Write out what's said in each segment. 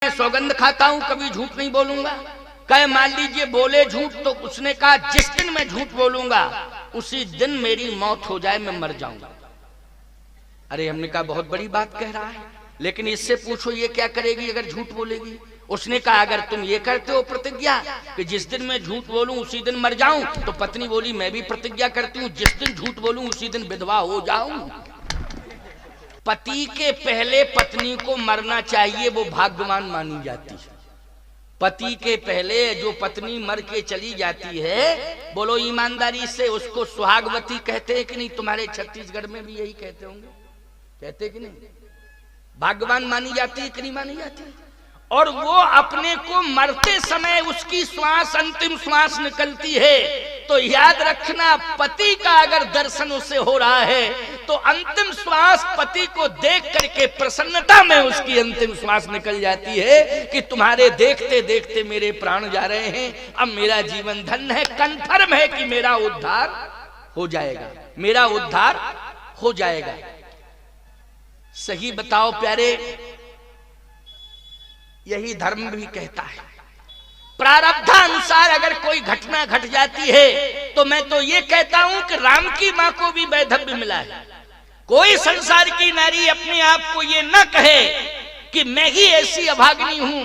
मैं सौगंध खाता हूं कभी झूठ नहीं बोलूंगा। कहे मान लीजिए बोले झूठ, तो उसने कहा जिस दिन मैं झूठ बोलूंगा उसी दिन मेरी मौत हो जाए, मैं मर जाऊंगा। अरे हमने कहा बहुत बड़ी बात कह रहा है, लेकिन इससे पूछो ये क्या करेगी अगर झूठ बोलेगी। उसने कहा अगर तुम ये करते हो प्रतिज्ञा कि जिस दिन मैं झूठ बोलूं उसी दिन मर जाऊं, तो पत्नी बोली मैं भी प्रतिज्ञा करती हूं जिस दिन झूठ बोलूं उसी दिन विधवा हो जाऊं। पति के पहले पत्नी को मरना चाहिए, वो भाग्यवान मानी जाती है। पति के पहले जो पत्नी मर के चली जाती है, बोलो ईमानदारी से, उसको सुहागवती कहते हैं कि नहीं? तुम्हारे छत्तीसगढ़ में भी यही कहते होंगे, कहते कि नहीं? भाग्यवान मानी जाती है कि नहीं मानी जाती? और वो अपने को मरते समय उसकी श्वास अंतिम श्वास निकलती है, तो याद रखना पति का अगर दर्शन उसे हो रहा है तो अंतिम श्वास पति को देख करके प्रसन्नता में उसकी अंतिम श्वास निकल जाती है कि तुम्हारे देखते देखते मेरे प्राण जा रहे हैं, अब मेरा जीवन धन्य है, कन्फर्म है कि मेरा उद्धार हो जाएगा, मेरा उद्धार हो जाएगा। सही बताओ प्यारे, यही धर्म भी कहता है। प्रारब्धानुसार अगर कोई घटना घट जाती है तो मैं तो ये कहता हूं कि राम की मां को भी वैधव्य मिला है। कोई संसार की नारी अपने आप को ये न कहे कि मैं ही ऐसी अभागिनी हूं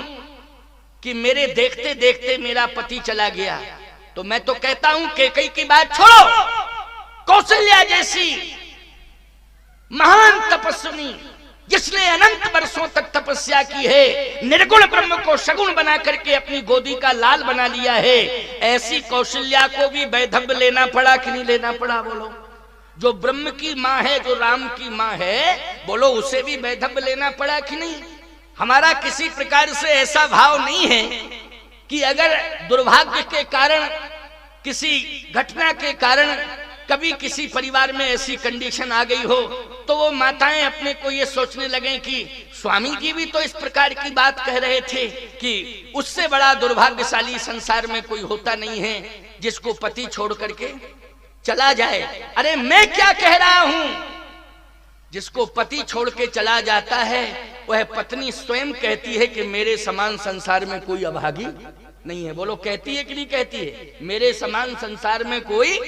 कि मेरे देखते देखते मेरा पति चला गया। तो मैं तो कहता हूं कैकेयी की बात छोड़ो, कौशल्या जैसी महान तपस्विनी जिसने अनंत वर्षों तक तपस्या की है, निर्गुण ब्रह्म को सगुण बना करके अपनी गोदी का लाल बना लिया है, ऐसी कौशल्या को भी वैधव्य लेना पड़ा कि नहीं लेना पड़ा? बोलो, जो ब्रह्म की मां है, जो राम की मां है, बोलो उसे भी वैधव्य लेना पड़ा कि नहीं? हमारा किसी प्रकार से ऐसा भाव नहीं है कि अगर दुर्भाग्य के कारण, किसी घटना के कारण कभी किसी परिवार में ऐसी कंडीशन आ गई हो तो वो माताएं अपने को ये सोचने लगे कि स्वामी जी भी तो इस प्रकार की बात कह रहे थे कि उससे बड़ा दुर्भाग्यशाली संसार में कोई होता नहीं है जिसको पति छोड़ करके चला जाए। अरे मैं क्या कह रहा हूं, जिसको पति छोड़ के चला जाता है वह पत्नी स्वयं कहती है कि मेरे समान संसार में कोई अभागी नहीं है। बोलो कहती है कि नहीं कहती है? मेरे समान संसार में कोई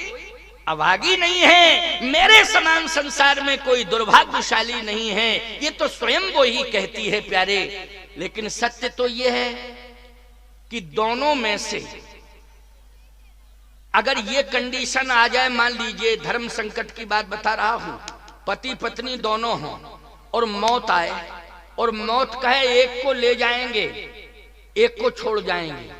अभागी नहीं है, मेरे समान संसार में कोई दुर्भाग्यशाली नहीं है, ये तो स्वयं वो ही कहती है प्यारे। लेकिन सत्य तो ये है कि दोनों में से अगर ये कंडीशन आ जाए, मान लीजिए धर्म संकट की बात बता रहा हूं, पति पत्नी दोनों हों और मौत आए और मौत कहे एक को ले जाएंगे एक को छोड़ जाएंगे,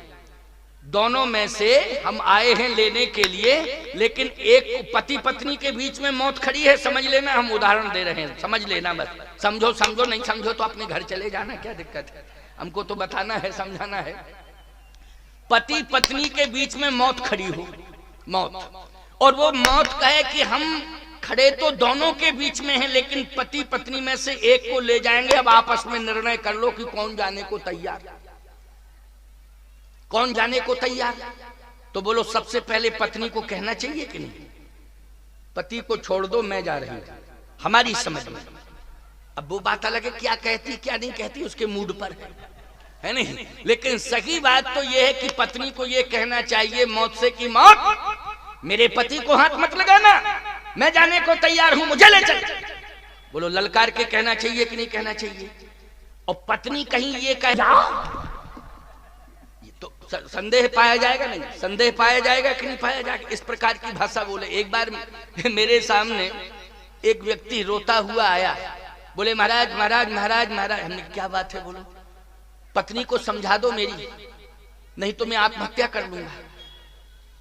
दोनों में से हम आए हैं लेने के लिए, लेकिन एक पति पत्नी के बीच में मौत खड़ी है, समझ लेना, हम उदाहरण दे रहे हैं, समझ लेना, बस समझो समझो, नहीं समझो तो अपने घर चले जाना, क्या दिक्कत है, हमको तो बताना है, समझाना है। पति पत्नी के बीच में मौत खड़ी हो, मौत, और वो मौत कहे कि हम खड़े तो दोनों के बीच में हैं, लेकिन पति पत्नी में से एक को ले जाएंगे, अब आपस में निर्णय कर लो कि कौन जाने को तैयार, कौन जाने को तैयार। तो बोलो सबसे पहले पत्नी को कहना चाहिए कि नहीं, पति को छोड़ दो मैं जा रही हूं, हमारी समझ में। अब वो बात अलग है, क्या कहती क्या नहीं कहती उसके मूड पर है नहीं, लेकिन सही बात तो यह है कि पत्नी को यह कहना चाहिए मौत से कि मौत मेरे पति को हाथ मत लगाना, मैं जाने को तैयार हूं, मुझे ले चल। बोलो ललकार के कहना चाहिए कि नहीं कहना चाहिए? और पत्नी कहीं ये कहे तो संदेह पाया जाएगा, नहीं संदेह पाया जाएगा कि नहीं पाया जाएगा, इस प्रकार की भाषा बोले। एक बार मेरे सामने एक व्यक्ति रोता हुआ आया, बोले महाराज महाराज महाराज महाराज। हमने क्या बात है? बोलो पत्नी को समझा दो मेरी, नहीं तो मैं आत्महत्या कर लूंगा।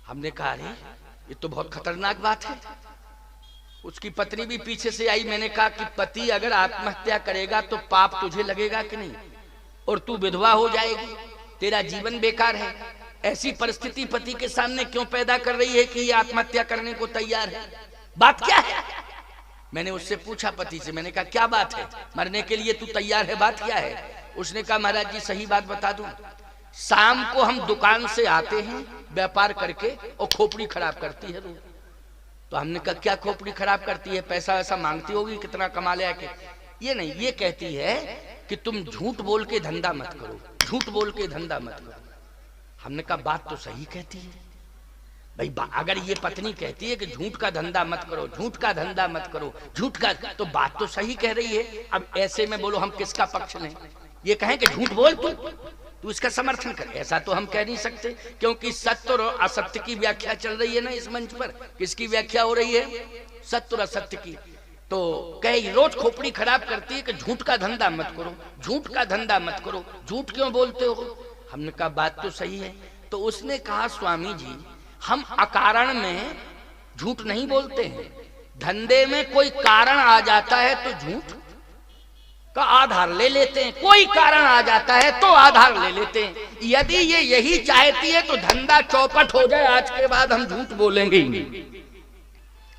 हमने कहा अरे ये तो बहुत खतरनाक बात है। उसकी पत्नी भी पीछे से आई, मैंने कहा कि पति अगर आत्महत्या करेगा तो पाप तुझे लगेगा कि नहीं, और तू विधवा हो जाएगी, तेरा जीवन बेकार है। ऐसी परिस्थिति पति के सामने क्यों पैदा कर रही है कि ये आत्महत्या करने को तैयार है? बात क्या है? मैंने उससे पूछा पति से, मैंने कहा क्या बात है, मरने के लिए तू तैयार है, बात क्या है? उसने कहा महाराज जी सही बात बता दूं, शाम को हम दुकान से आते हैं व्यापार करके और खोपड़ी खराब करती है। तो हमने कहा क्या खोपड़ी खराब करती है, पैसा वैसा मांगती होगी, कितना कमा ले आके? ये नहीं, ये कहती है कि तुम झूठ बोल के धंधा मत करो, झूठ बोल के धंधा मत करो। हमने कहा बात तो सही कहती है भाई, अगर ये पत्नी कहती है कि झूठ का धंधा मत करो, झूठ का धंधा मत करो, झूठ का, तो बात तो सही कह रही है। अब ऐसे में बोलो हम किसका पक्ष लें? ये कहें कि झूठ बोल तू इसका समर्थन कर, ऐसा तो हम कह नहीं सकते, क्योंकि सत्य और असत्य की व्याख्या चल रही है ना इस मंच पर। किसकी व्याख्या हो रही है? सत्य और असत्य की। तो कई रोज खोपड़ी खराब करती है कि झूठ का धंधा मत करो, झूठ का धंधा मत करो, झूठ क्यों बोलते हो? हमने कहा बात तो सही है। तो उसने कहा स्वामी जी हम अकारण में झूठ नहीं बोलते हैं, धंधे में कोई कारण आ जाता है तो झूठ का आधार ले लेते हैं, कोई कारण आ जाता है तो आधार ले लेते हैं। यदि ये यही चाहती है तो धंधा चौपट हो जाए, आज के बाद हम झूठ बोलेंगे ही नहीं,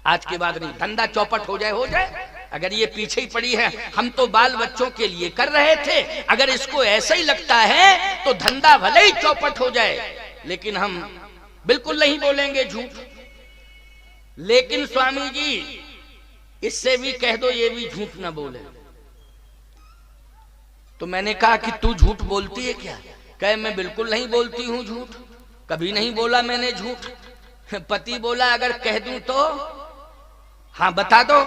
आज के बाद नहीं, धंधा चौपट हो जाए। अगर ये पीछे ही पड़ी है, हम तो बाल बच्चों के लिए कर रहे थे, अगर इसको ऐसा ही लगता है तो धंधा भले ही चौपट हो जाए, लेकिन हम बिल्कुल नहीं बोलेंगे झूठ। लेकिन स्वामी जी इससे भी कह दो ये भी झूठ ना बोले। तो मैंने कहा कि तू झूठ बोलती है क्या? कहे मैं बिल्कुल नहीं बोलती हूं झूठ, कभी नहीं बोला मैंने झूठ। पति बोला अगर कह दूं तो? हाँ बता दो।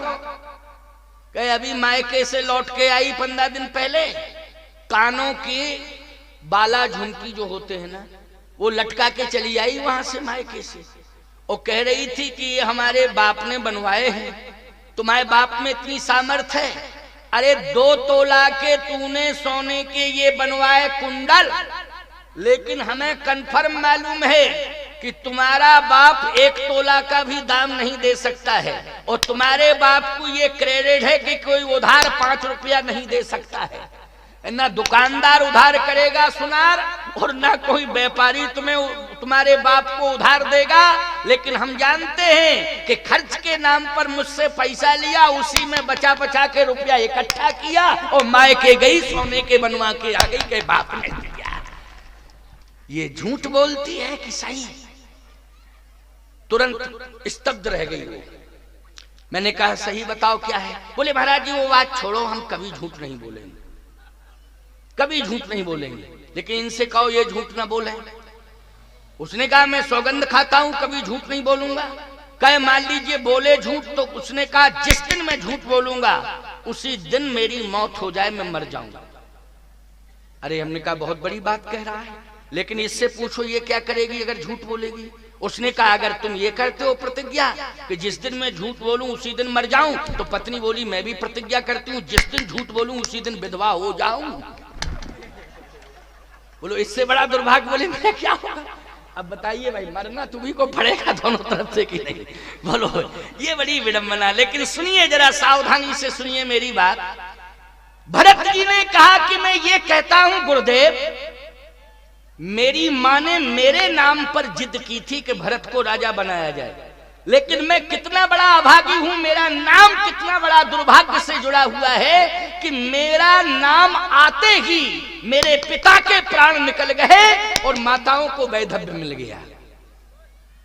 कहे अभी मायके से लौट के आई 15 दिन पहले, कानों की बाला झुमकी जो होते हैं ना वो लटका के चली आई वहां से मायके से, और कह रही थी कि ये हमारे बाप ने बनवाए हैं, तुम्हारे बाप में इतनी सामर्थ है? अरे 2 तोला के तूने सोने के ये बनवाए कुंडल, लेकिन हमें कंफर्म मालूम है कि तुम्हारा बाप 1 तोला का भी दाम नहीं दे सकता है, और तुम्हारे बाप को ये क्रेडिट है कि कोई उधार 5 रुपया नहीं दे सकता है। ना दुकानदार उधार करेगा सुनार, और ना कोई व्यापारी तुम्हारे बाप को उधार देगा। लेकिन हम जानते हैं कि खर्च के नाम पर मुझसे पैसा लिया, उसी में बचा बचा के रुपया इकट्ठा किया और मायके गई सोने के बनवा के आ गई के बाप ने दिया। ये झूठ बोलती है कि सही? तुरंत स्तब्ध रह गई वो। मैंने कहा सही बताओ क्या है? बोले महाराज जी वो बात छोड़ो, हम कभी झूठ नहीं बोलेंगे, कभी झूठ नहीं बोलेंगे, लेकिन इनसे कहो ये झूठ ना बोले। उसने कहा मैं सौगंध खाता हूं कभी झूठ नहीं बोलूंगा। कहे मान लीजिए बोले झूठ, तो उसने कहा जिस दिन मैं झूठ बोलूंगा उसी दिन मेरी मौत हो जाए, मैं मर जाऊंगा। अरे हमने कहा बहुत बड़ी बात कह रहा है, लेकिन इससे पूछो ये क्या करेगी अगर झूठ बोलेगी? उसने कहा अगर तुम ये करते हो प्रतिज्ञा कि जिस दिन मैं झूठ बोलूं उसी दिन मर जाऊं, तो पत्नी बोली मैं भी प्रतिज्ञा करती हूं जिस दिन झूठ बोलूं उसी दिन विधवा हो जाऊं। बोलो इससे बड़ा दुर्भाग्य बोले मैं क्या होगा? अब बताइए भाई, मरना तुम्ही को पड़ेगा दोनों तरफ से कि नहीं? बोलो ये बड़ी विडंबना। लेकिन सुनिए जरा सावधानी से सुनिए मेरी बात। भरत जी ने कहा कि मैं ये कहता हूं गुरुदेव, मेरी मां ने मेरे नाम पर जिद की थी कि भरत को राजा बनाया जाए, लेकिन मैं कितना बड़ा अभागी हूं, मेरा नाम कितना बड़ा दुर्भाग्य से जुड़ा हुआ है कि मेरा नाम आते ही मेरे पिता के प्राण निकल गए और माताओं को वैधव्य मिल गया।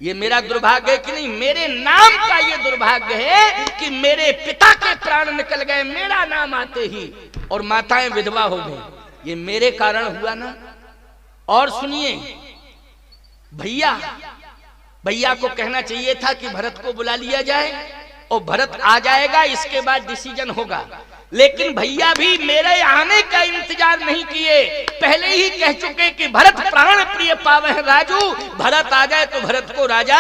ये मेरा दुर्भाग्य है कि नहीं? मेरे नाम का ये दुर्भाग्य है कि मेरे पिता के प्राण निकल गए मेरा नाम आते ही, और माताएं विधवा हो गई। ये मेरे कारण हुआ ना। और सुनिए भैया को कहना चाहिए था कि भरत को बुला लिया जाए और भरत आ जाएगा, इसके बाद डिसीजन होगा। लेकिन भैया भी मेरे आने का इंतजार नहीं किए, पहले ही कह चुके कि भरत प्राण प्रिय पावे राजू, भरत आ जाए तो भरत को राजा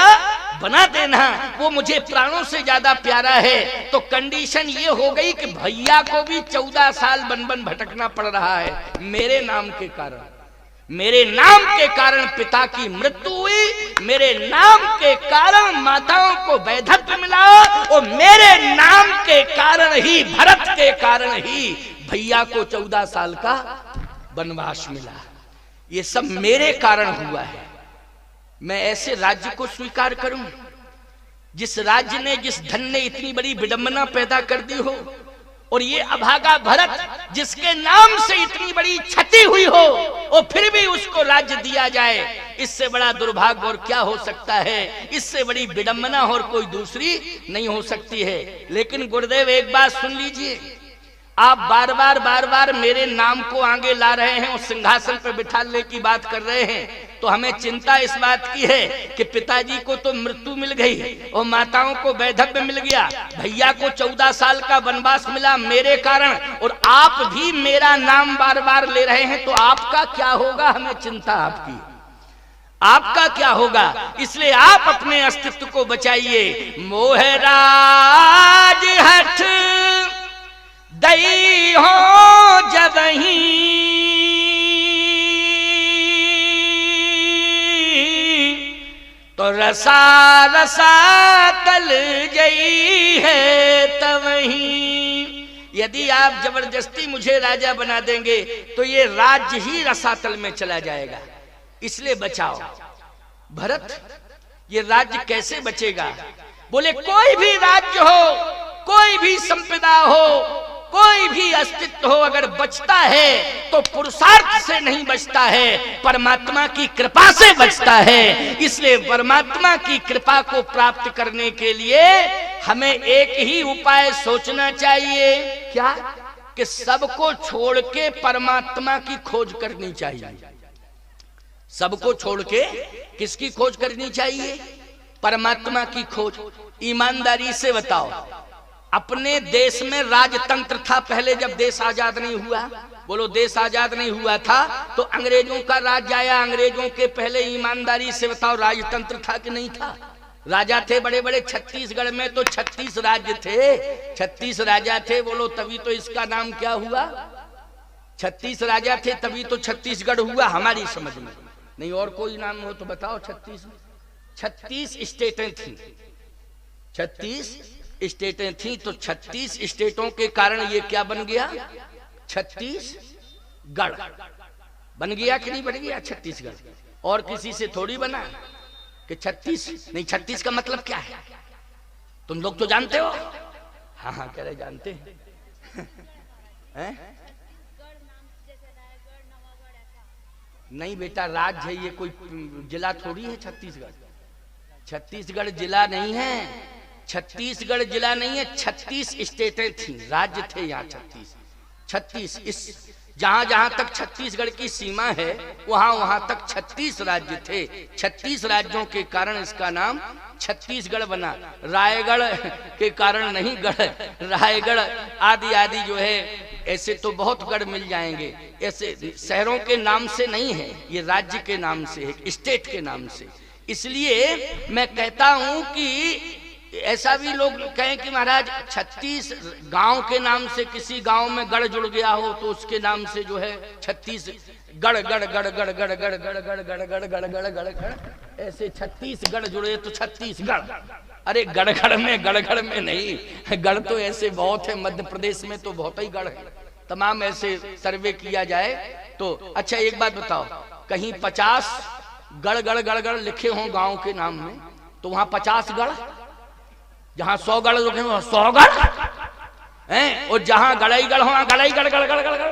बना देना, वो मुझे प्राणों से ज्यादा प्यारा है। तो कंडीशन ये हो गई कि भैया को भी 14 साल बन बन भटकना पड़ रहा है मेरे नाम के कारण। मेरे नाम के कारण पिता की मृत्यु हुई, मेरे नाम के कारण माताओं को वैधव्य मिला, और मेरे नाम के कारण ही, भरत के कारण ही भैया को 14 साल का वनवास मिला। ये सब मेरे कारण हुआ है। मैं ऐसे राज्य को स्वीकार करूं जिस राज्य ने, जिस धन ने इतनी बड़ी विडंबना पैदा कर दी हो, और ये अभागा भरत जिसके नाम से इतनी बड़ी क्षति हुई हो और फिर भी उसको राज्य दिया जाए, इससे बड़ा दुर्भाग्य और क्या हो सकता है? इससे बड़ी विडंबना और कोई दूसरी नहीं हो सकती है। लेकिन गुरुदेव एक बात सुन लीजिए, आप बार बार मेरे नाम को आगे ला रहे हैं और सिंहासन पर बिठाने की बात कर रहे हैं। तो हमें चिंता इस बात की है कि पिताजी को तो मृत्यु मिल गई और माताओं को वैधव्य मिल गया, भैया को 14 साल का वनवास मिला मेरे कारण, और आप भी मेरा नाम बार बार ले रहे हैं, तो आपका क्या होगा? हमें चिंता आपकी, आपका क्या होगा? इसलिए आप अपने अस्तित्व को बचाइए। मोहराज हठ दई हो जबही, तो रसा रसा तल जई है तवही। यदि आप जबरदस्ती मुझे राजा बना देंगे तो ये राज्य ही रसातल में चला जाएगा, इसलिए बचाओ। भरत, ये राज्य कैसे बचेगा? बोले कोई भी राज्य हो, कोई भी संपदा हो, कोई भी अस्तित्व हो, अगर बचता है तो पुरुषार्थ से नहीं बचता है, परमात्मा की कृपा से बचता है। इसलिए परमात्मा की कृपा को प्राप्त करने के लिए हमें एक ही उपाय सोचना चाहिए। क्या? कि सबको छोड़ के परमात्मा की खोज करनी चाहिए। सबको छोड़ के किसकी खोज करनी चाहिए? परमात्मा की खोज। ईमानदारी से बताओ, अपने देश में राजतंत्र था पहले, जब देश आजाद नहीं हुआ? बोलो, देश आजाद नहीं हुआ था तो अंग्रेजों का राज आया। अंग्रेजों के पहले ईमानदारी से बताओ राजतंत्र था कि नहीं था? राजा थे बड़े बड़े। छत्तीसगढ़ में तो 36 राज्य थे, 36 राजा थे। बोलो, तभी तो इसका नाम क्या हुआ? 36 राजा थे तभी तो छत्तीसगढ़ हुआ हमारी समझ में। नहीं और कोई नाम हो तो बताओ। 36 स्टेटें थी, 36 स्टेटें थी। तो 36 स्टेटों के कारण ये क्या बन गया? छत्तीसगढ़ बन गया कि नहीं बन गया? छत्तीसगढ़। और किसी से थोड़ी बना कि 36 नहीं। 36 का मतलब क्या है तुम लोग तो जानते हो? हाँ हाँ, कह रहे जानते हैं। नहीं बेटा, राज्य है ये, कोई जिला थोड़ी है छत्तीसगढ़। छत्तीसगढ़ जिला नहीं है, छत्तीसगढ़ जिला नहीं है। 36 स्टेटें थी, राज्य थे यहाँ 36। इस जहां जहां तक छत्तीसगढ़ की सीमा है वहां वहां तक 36 राज्य थे। 36 राज्यों के कारण इसका नाम छत्तीसगढ़ बना। रायगढ़ के कारण नहीं, गढ़ रायगढ़ आदि आदि जो है, ऐसे तो बहुत गढ़ मिल जाएंगे। ऐसे शहरों के नाम से नहीं है, ये राज्य के नाम से है, स्टेट के नाम से। इसलिए मैं कहता हूं कि ऐसा भी लोग कहें कि महाराज 36 गांव के नाम से किसी गांव में गढ़ जुड़ गया हो तो उसके नाम से जो है 36 गढ़ गढ़ गढ़ गढ़ गढ़ गढ़ गढ़ गढ़ गढ़ गढ़ गढ़ गढ़ गढ़ गढ़ ऐसे 36 गढ़ जुड़े तो छत्तीसगढ़। अरे गढ़ में नहीं, गढ़ तो ऐसे बहुत है, मध्य प्रदेश में तो बहुत ही गढ़ है। तमाम ऐसे सर्वे किया जाए तो। अच्छा एक बात बताओ, कहीं 50 गढ़ गढ़ गढ़ गढ़ लिखे हों गांव के नाम में तो वहां 50 गढ़, जहां 100 गढ़ लिखे हो 100 गढ़ हैं, और जहां गढ़ई गढ़ हो गढ़ई गढ़ गढ़ गढ़ गढ़ गढ़।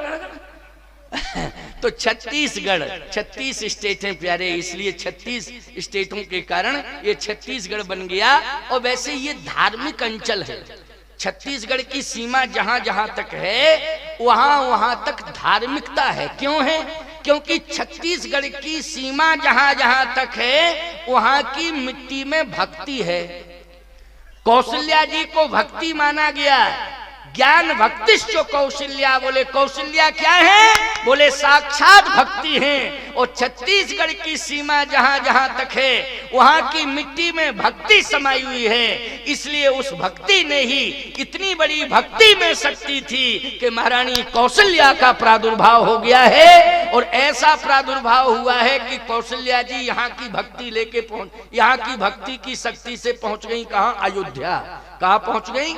तो 36 स्टेटें प्यारे, इसलिए 36 स्टेटों के कारण ये छत्तीसगढ़ बन गया। और वैसे ये धार्मिक अंचल है। छत्तीसगढ़ की सीमा जहां जहां तक है वहां वहां तक धार्मिकता है। क्यों है? क्योंकि छत्तीसगढ़ की सीमा जहां जहां तक है वहां की मिट्टी में भक्ति है। कौशल्या जी को भक्ति माना गया। ज्ञान भक्तिश्च कौशल्या, बोले कौशल्या क्या है? बोले साक्षात भक्ति है। और छत्तीसगढ़ की सीमा जहां जहां तक है वहां की मिट्टी में भक्ति समाई हुई है। इसलिए उस भक्ति ने ही, इतनी बड़ी भक्ति में शक्ति थी कि महारानी कौशल्या का प्रादुर्भाव हो गया है। और ऐसा प्रादुर्भाव हुआ है कि कौशल्या जी यहाँ की भक्ति लेके यहाँ की भक्ति की शक्ति से पहुंच गई कहाँ? अयोध्या। कहाँ पहुंच गई?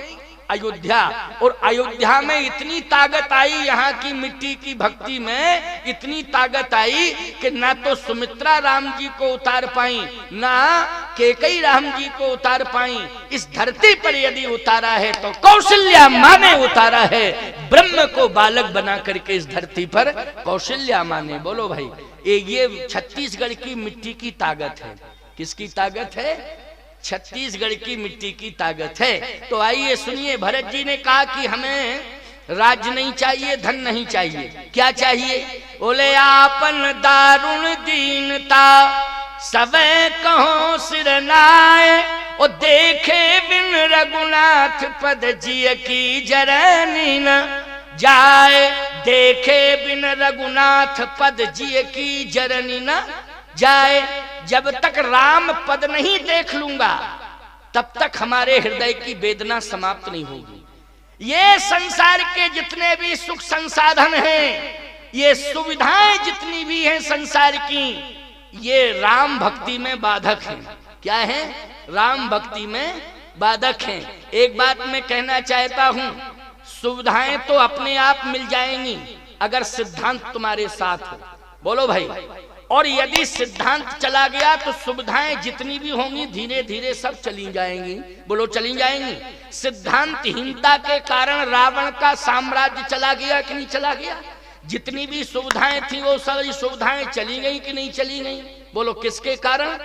अयोध्या। और अयोध्या में इतनी ताकत आई, यहाँ की मिट्टी की भक्ति में इतनी ताकत आई कि ना तो सुमित्रा राम जी को उतार पाई, ना कैकेयी राम जी को उतार पाई। इस धरती पर यदि उतारा है तो कौशल्या माँ ने उतारा है। ब्रह्म को बालक बना करके इस धरती पर कौशल्या माँ ने। बोलो भाई, ये छत्तीसगढ़ की मिट्टी की ताकत है। किसकी ताकत है? छत्तीसगढ़ की मिट्टी की ताकत है। तो आइए सुनिए, भरत जी ने कहा कि हमें राज नहीं चाहिए, धन नहीं चाहिए, क्या चाहिए? बोले आपन दारुण दीनता सवे कहो सिर नाए, ओ देखे बिन रघुनाथ पद जिय की जरनी न जाए। देखे बिन रघुनाथ पद जिय की जरनी न जाए। जब तक राम पद नहीं देख लूंगा तब तक हमारे हृदय की वेदना समाप्त नहीं होगी। ये संसार के जितने भी सुख संसाधन हैं, ये सुविधाएं जितनी भी हैं संसार की, ये राम भक्ति में बाधक हैं। क्या है? राम भक्ति में बाधक हैं। एक बात मैं कहना चाहता हूं, सुविधाएं तो अपने आप मिल जाएंगी अगर सिद्धांत तुम्हारे साथ हो। बोलो भाई। और यदि सिद्धांत चला गया तो सुविधाएं जितनी भी होंगी धीरे धीरे सब चली जाएंगी। बोलो चली जाएंगी। सिद्धांतहीनता के कारण रावण का साम्राज्य चला गया कि नहीं चला गया? जितनी भी सुविधाएं थी वो सारी सुविधाएं चली गई कि नहीं चली गई? बोलो किसके कारण?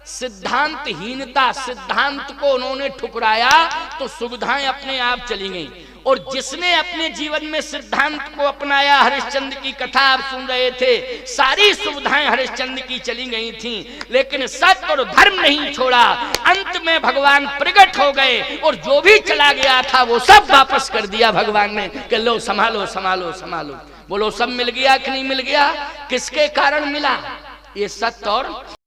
सिद्धांतहीनता। सिद्धांत को उन्होंने ठुकराया तो सुविधाएं अपने आप चली गई। और जिसने अपने जीवन में सिद्धांत को अपनाया, हरिश्चंद्र की कथा आप सुन रहे थे, सारी सुविधाएं हरिश्चंद्र की चली गई थीं, लेकिन सत्य और धर्म नहीं छोड़ा। अंत में भगवान प्रकट हो गए और जो भी चला गया था वो सब वापस कर दिया भगवान ने कि लो संभालो संभालो संभालो। बोलो सब मिल गया कि नहीं मिल गया? किसके कारण मिला? ये सत्य और